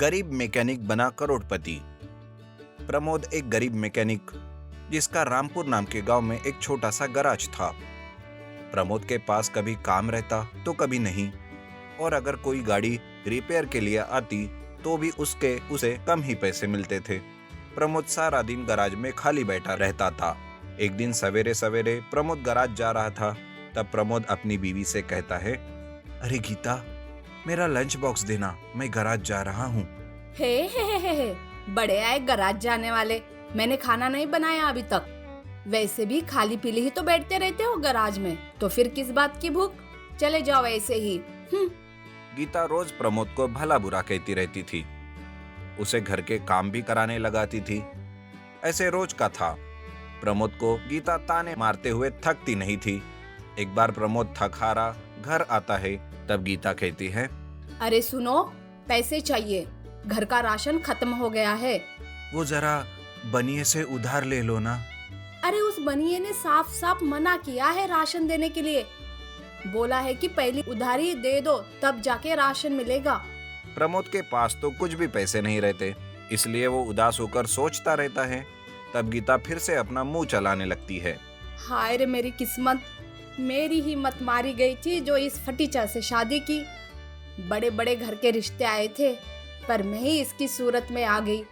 गरीब मैकेनिक बना करोड़पति। प्रमोद एक गरीब मैकेनिक जिसका रामपुर नाम के गांव में एक छोटा सा गराज था। प्रमोद के पास कभी काम रहता तो कभी नहीं, और अगर कोई गाड़ी रिपेयर के लिए आती तो भी उसे कम ही पैसे मिलते थे। प्रमोद सारा दिन गराज में खाली बैठा रहता था। एक दिन सवेरे सवेरे प्रमोद गराज जा रहा था। तब प्रमोद अपनी बीवी से कहता है, अरे गीता, मेरा लंच बॉक्स देना, मैं गराज जा रहा हूँ। हे, बड़े आए गराज जाने वाले। मैंने खाना नहीं बनाया अभी तक। वैसे भी खाली पीली ही तो बैठते रहते हो गराज में, तो फिर किस बात की भूख? चले जाओ ऐसे ही। गीता रोज प्रमोद को भला बुरा कहती रहती थी, उसे घर के काम भी कराने लगाती थी। ऐसे रोज का था। प्रमोद को गीता ताने मारते हुए थकती नहीं थी। एक बार प्रमोद थक हारा घर आता है, तब गीता कहती है, अरे सुनो, पैसे चाहिए, घर का राशन खत्म हो गया है। वो जरा बनिए से उधार ले लो ना। अरे उस बनिए ने साफ साफ मना किया है राशन देने के लिए। बोला है कि पहली उधारी दे दो, तब जाके राशन मिलेगा। प्रमोद के पास तो कुछ भी पैसे नहीं रहते, इसलिए वो उदास होकर सोचता रहता है। तब गीता फिर से अपना मुंह चलाने लगती है। हाय रे मेरी किस्मत, मेरी ही मत मारी गई थी जो इस फटीचा से शादी की। बड़े बड़े घर के रिश्ते आए थे, पर मैं ही इसकी सूरत में आ गई।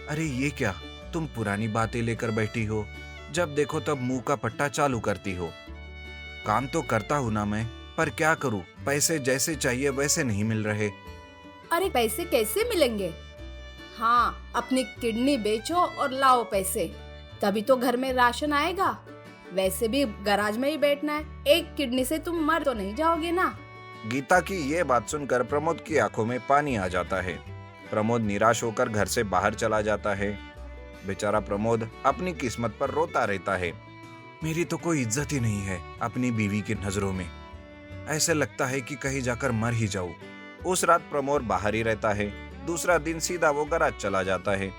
अरे ये क्या, तुम पुरानी बातें लेकर बैठी हो? जब देखो तब मुंह का पट्टा चालू करती हो। काम तो करता हूँ ना मैं, पर क्या करूँ, पैसे जैसे चाहिए वैसे नहीं मिल रहे। अरे पैसे कैसे मिलेंगे? हाँ, अपनी किडनी बेचो और लाओ पैसे, तभी तो घर में राशन आएगा। वैसे भी गराज में ही बैठना है, एक किडनी से तुम मर तो नहीं जाओगे ना। गीता की ये बात सुनकर प्रमोद की आंखों में पानी आ जाता है। प्रमोद निराश होकर घर से बाहर चला जाता है। बेचारा प्रमोद अपनी किस्मत पर रोता रहता है। मेरी तो कोई इज्जत ही नहीं है अपनी बीवी की नजरों में। ऐसे लगता है कि कहीं जाकर मर ही जाऊं। उस रात प्रमोद बाहर ही रहता है। दूसरा दिन सीधा वो गराज चला जाता है।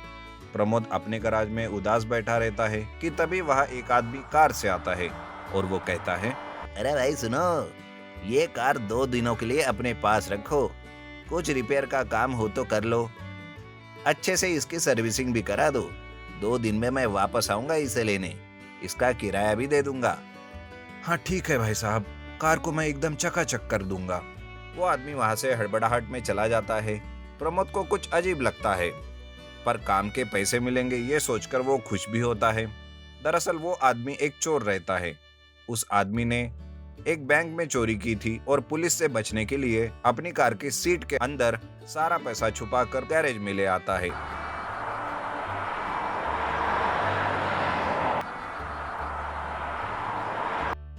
प्रमोद अपने गराज में उदास बैठा रहता है कि तभी वहाँ एक आदमी कार से आता है और वो कहता है, अरे भाई सुनो, ये कार 2 दिनों के लिए अपने पास रखो, कुछ रिपेयर का काम हो तो कर लो, अच्छे से इसकी सर्विसिंग भी करा दो। 2 दिन में मैं वापस आऊंगा इसे लेने, इसका किराया भी दे दूंगा। हाँ ठीक है भाई साहब, कार को मैं एकदम चकाचक कर दूंगा। वो आदमी वहां से हड़बड़ाहट में चला जाता है। प्रमोद को कुछ अजीब लगता है, पर काम के पैसे मिलेंगे ये सोचकर वो खुश भी होता है। दरअसल वो आदमी एक चोर रहता है। उस आदमी ने एक बैंक में चोरी की थी और पुलिस से बचने के लिए अपनी कार की सीट के अंदर सारा पैसा छुपाकर गैरेज में ले आता है।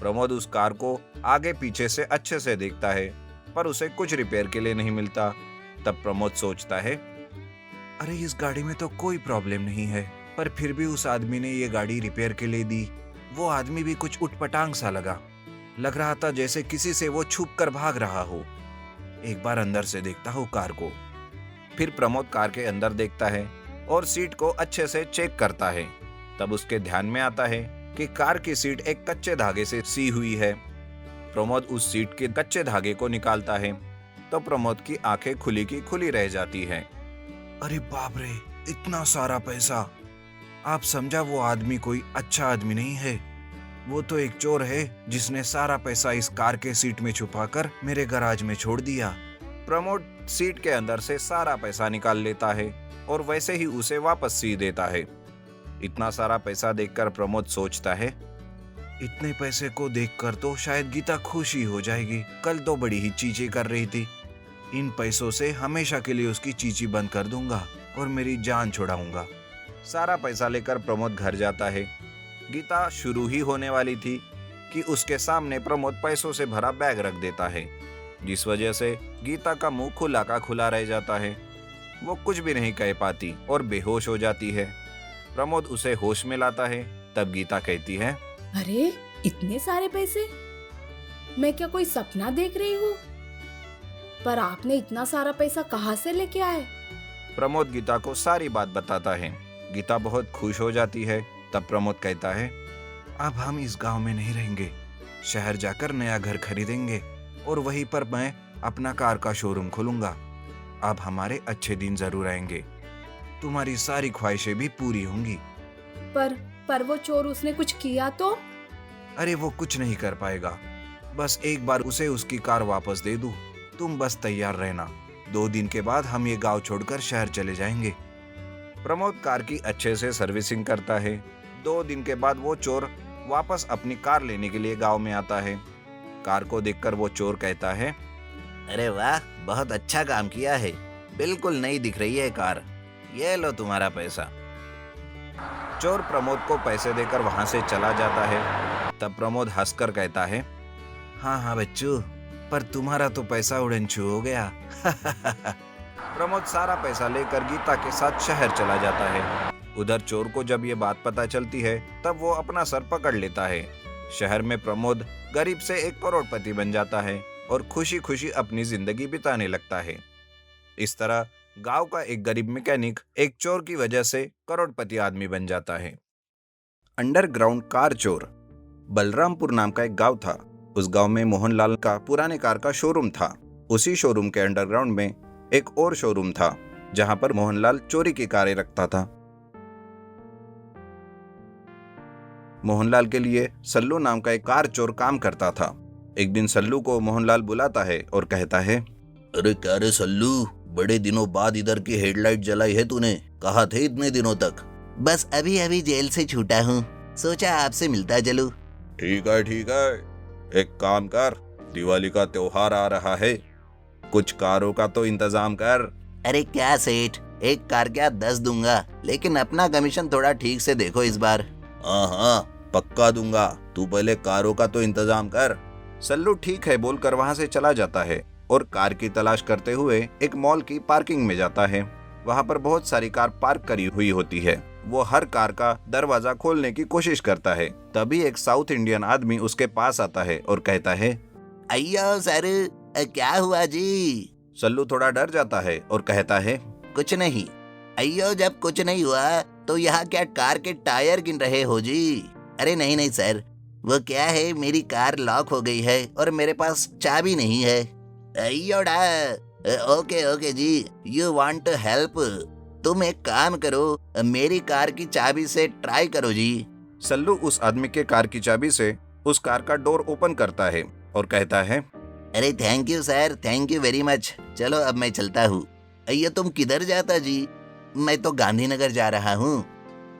प्रमोद उस कार को आगे पीछे से अच्छे से देखता है, पर उसे कुछ रिपेयर के लिए नहीं मिलता। तब प्रमोद सोचता है, अरे इस गाड़ी में तो कोई प्रॉब्लम नहीं है, पर फिर भी उस आदमी ने ये गाड़ी रिपेयर के लिए दी। वो आदमी भी कुछ उटपटांग सा लग रहा था जैसे किसी से वो छुप कर भाग रहा हो। एक बार अंदर से देखता हूँ कार को। फिर प्रमोद कार के अंदर देखता है और सीट को अच्छे से चेक करता है। तब उसके ध्यान में आता है कि कार की सीट एक कच्चे धागे से सी हुई है। प्रमोद उस सीट के कच्चे धागे को निकालता है तो प्रमोद की आंखें खुली की खुली रह जाती हैं। अरे बाप रे, इतना सारा पैसा! आप समझा वो आदमी कोई अच्छा आदमी नहीं है, वो तो एक चोर है जिसने सारा पैसा इस कार के सीट में छुपाकर मेरे गराज में छोड़ दिया। प्रमोद सीट के अंदर से सारा पैसा निकाल लेता है और वैसे ही उसे वापस सी देता है। इतना सारा पैसा देखकर प्रमोद सोचता है, इतने पैसे को देखकर तो शायद गीता खुशी हो जाएगी। कल तो बड़ी ही चींची कर रही थी। इन पैसों से हमेशा के लिए उसकी चींची बंद कर दूंगा और मेरी जान छुड़ाऊंगा। सारा पैसा लेकर प्रमोद घर जाता है। गीता शुरू ही होने वाली थी कि उसके सामने प्रमोद पैसों से भरा बैग रख देता है, जिस वजह से गीता का मुंह खुला का खुला रह जाता है। वो कुछ भी नहीं कह पाती और बेहोश हो जाती है। प्रमोद उसे होश में लाता है। तब गीता कहती है, अरे इतने सारे पैसे, मैं क्या कोई सपना देख रही हूँ? पर आपने इतना सारा पैसा कहाँ से लेके आए? प्रमोद गीता को सारी बात बताता है। गीता बहुत खुश हो जाती है। तब प्रमोद कहता है, अब हम इस गांव में नहीं रहेंगे, शहर जाकर नया घर खरीदेंगे और वहीं पर मैं अपना कार का शोरूम खोलूंगा। अब हमारे अच्छे दिन जरूर आएंगे, तुम्हारी सारी ख्वाहिशें भी पूरी होंगी। पर वो चोर उसने कुछ किया तो? अरे वो कुछ नहीं कर पाएगा, बस एक बार उसे उसकी कार वापस दे दूं, तुम बस तैयार रहना। 2 दिन के बाद हम ये गांव छोड़कर शहर चले जाएंगे। प्रमोद कार की अच्छे से सर्विसिंग करता है। 2 दिन के बाद वो चोर वापस अपनी कार लेने के लिए गांव में आता है। कार को देखकर वो चोर कहता है, अरे वाह, बहुत अच्छा काम किया है, बिल्कुल नई दिख रही है कार, ये लो तुम्हारा पैसा। चोर प्रमोद को पैसे देकर वहां से चला जाता है। तब प्रमोद हंसकर कहता है, हाँ हाँ बच्चू, पर तुम्हारा तो पैसा उड़नछू हो गया। प्रमोद सारा पैसा लेकर गीता के साथ शहर चला जाता है। उधर चोर को जब ये बात पता चलती है तब वो अपना सर पकड़ लेता है। शहर में प्रमोद गरीब से एक करोड़पति बन जाता है और खुशी खुशी अपनी जिंदगी बिताने लगता है। इस तरह गांव का एक गरीब मैकेनिक एक चोर की वजह से करोड़पति आदमी बन जाता है। अंडरग्राउंड कार चोर। बलरामपुर नाम का एक गांव था। उस गांव में मोहनलाल का पुराने कार का शोरूम था। उसी शोरूम के अंडरग्राउंड में एक और शोरूम था जहां पर मोहनलाल चोरी की कारें रखता था। मोहनलाल के लिए सल्लू नाम का एक कार चोर काम करता था। एक दिन सल्लू को मोहनलाल बुलाता है और कहता है, अरे क्या रे सल्लू, बड़े दिनों बाद इधर की हेडलाइट जलाई है तूने, कहाँ थे इतने दिनों तक? बस अभी अभी जेल से छूटा हूँ, सोचा आपसे मिलता चलूं। ठीक है, एक काम कर, दिवाली का त्योहार आ रहा है, कुछ कारों का तो इंतजाम कर। अरे क्या सेठ, एक कार क्या 10 दूंगा, लेकिन अपना कमीशन थोड़ा ठीक से देखो इस बार। हाँ, पक्का दूंगा, तू पहले कारों का तो इंतजाम कर। सल्लू ठीक है बोलकर वहां से चला जाता है और कार की तलाश करते हुए एक मॉल की पार्किंग में जाता है। वहां पर बहुत सारी कार पार्क करी हुई होती है। वो हर कार का दरवाजा खोलने की कोशिश करता है। तभी एक साउथ इंडियन आदमी उसके पास आता है और कहता है, अय्यो सर, क्या हुआ जी? सल्लू थोड़ा डर जाता है और कहता है, कुछ नहीं। अय्यो, जब कुछ नहीं हुआ तो यहाँ क्या कार के टायर गिन रहे हो जी? अरे नहीं सर, वो क्या है, मेरी कार लॉक हो गई है और मेरे पास चाबी नहीं है। अय्योड़ा, ओके जी, यू वांट टू हेल्प? तुम एक काम करो, मेरी कार की चाबी से ट्राई करो जी। सल्लू उस आदमी के कार की चाबी से उस कार का डोर ओपन करता है और कहता है, अरे thank you sir, thank you very much. चलो अब मैं चलता हूँ। अय्यो, तुम किधर जाता जी? मैं तो गांधीनगर जा रहा हूँ।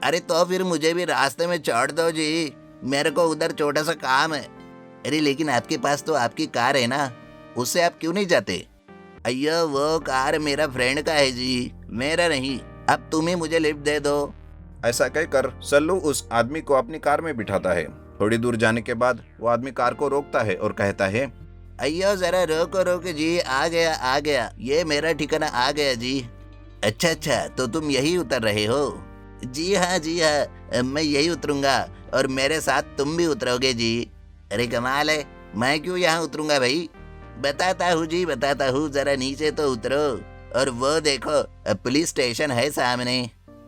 अरे तो फिर मुझे भी रास्ते में छोड़ दो जी, मेरे को उधर छोटा सा काम है। अरे लेकिन आपके पास तो आपकी कार है ना, उससे आप क्यों नहीं जाते? अय्यो, वो कार मेरा फ्रेंड का है जी, मेरा नहीं। अब तुम ही मुझे लिफ्ट दे दो। ऐसा कहकर सल्लू उस आदमी को अपनी कार में बिठाता है। थोड़ी दूर जाने के बाद वो आदमी कार को रोकता है और कहता है, अय्यो जरा रोको जी, आ गया, ये मेरा ठिकाना आ गया जी। अच्छा, तो तुम यही उतर रहे हो? जी हाँ, मैं यही उतरूंगा और मेरे साथ तुम भी उतरोगे जी। अरे कमाल है, मैं क्यों यहाँ उतरूंगा भाई? बताता हूँ, जरा नीचे तो उतरो। और वो देखो, पुलिस स्टेशन है सामने।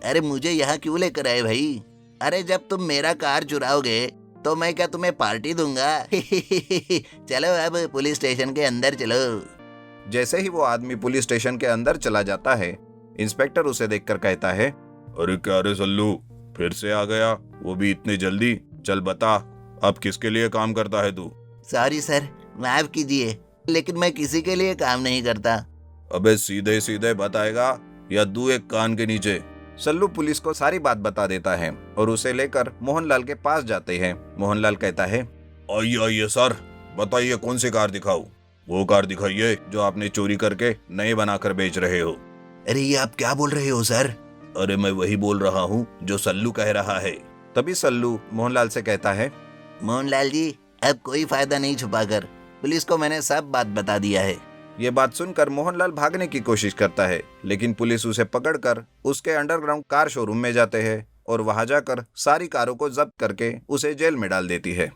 अरे मुझे यहाँ क्यों लेकर आए भाई? अरे जब तुम मेरा कार चुराओगे तो मैं क्या तुम्हें पार्टी दूंगा? चलो अब पुलिस स्टेशन के अंदर चलो। जैसे ही वो आदमी पुलिस स्टेशन के अंदर चला जाता है, इंस्पेक्टर उसे देखकर कहता है, अरे क्या रे सल्लू, फिर से आ गया, वो भी इतनी जल्दी? चल बता, अब किसके लिए काम करता है तू? सॉरी सर, माफ कीजिए, लेकिन मैं किसी के लिए काम नहीं करता। अबे सीधे बताएगा या दू एक कान के नीचे? सल्लू पुलिस को सारी बात बता देता है और उसे लेकर मोहनलाल के पास जाते हैं। मोहनलाल कहता है, आइए सर, बताइए कौन सी कार दिखाऊं? वो कार दिखाइए जो आपने चोरी करके नए बनाकर बेच रहे हो। अरे ये आप क्या बोल रहे हो सर? अरे मैं वही बोल रहा हूँ जो सल्लू कह रहा है। तभी सल्लू मोहनलाल से कहता है, मोहनलाल जी, अब कोई फायदा नहीं छुपाकर, पुलिस को मैंने सब बात बता दिया है। ये बात सुनकर मोहनलाल भागने की कोशिश करता है, लेकिन पुलिस उसे पकड़कर उसके अंडरग्राउंड कार शोरूम में जाते हैं और वहां जाकर सारी कारों को जब्त करके उसे जेल में डाल देती है।